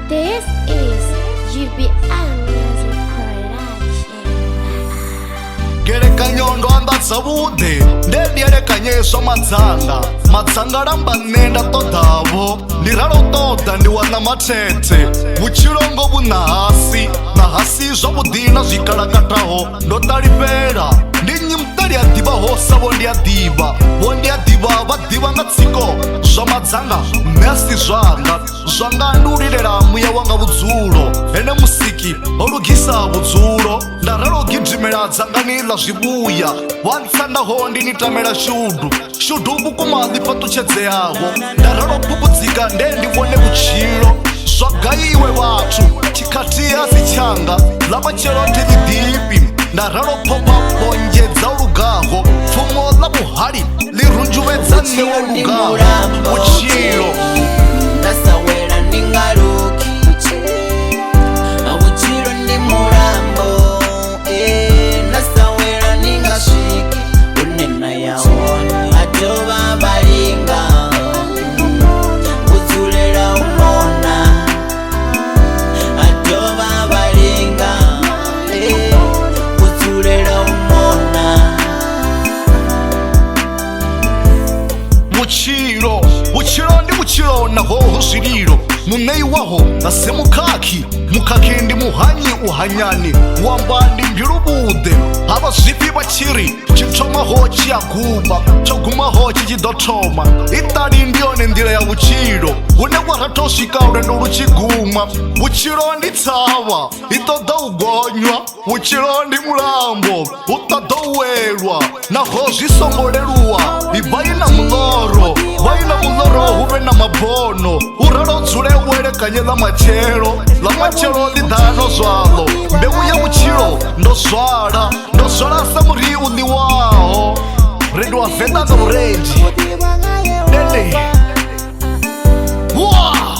This is UBM Music Production. Gerekanyondo andatsabude ndendierekanyeswa madzanga lamba nenda todavo ndiralotota ndiwana matete vuchilongo vunahasi nahasi zvavudina zvikalakataho ndotalipela ndinyi mutali adiva hosa vondiadiva vadiva nga tsiko zva madzanga mesi zvanga ndulilela muya wanga vudzulo ene musiki olugisa vudzulo ndaralogidimela dzanganila zvibuya wansandaho ndinitamela shudu vukumadi patuchedzeyaho ndaralopupudzika ndendivone vuchilo zvagayiwe vathu chikhatiyasi changa lavacheloti vidipi ndaralopopa ponjedza ulugaho pfumo la vuhali lirunjuvedza newolugaho vuchilo ndasawela ndingaluki avuchilo ndi mulambo ndasawela ndingasviki unena yawona atova balinga kudzulela umona atova balinga kudzulela umona vuchilo ndi vuchilo nahoho zvililo muneyi waho nase mukhakhi ndi muhanyi uhanyani wamba ndi mbilubude ava zvipi vachiri chithomaho chiyaguba chogumaho chichidotoma itali ndiyone ndila ya vuchilo une waratosvika ulendo luchiguma vuchilo ndi tsava itoda ugonywa vuchilo ndi mulambo utoda uwelwa naho zvisongoleluwa ivaina muloro vaina muloro huve na mabono uralodzule uwelekanye la machelo lidano zwalo mbewu ya vuchilo ndozwala samuri uli waho rendi wa venda za ureji dende wow.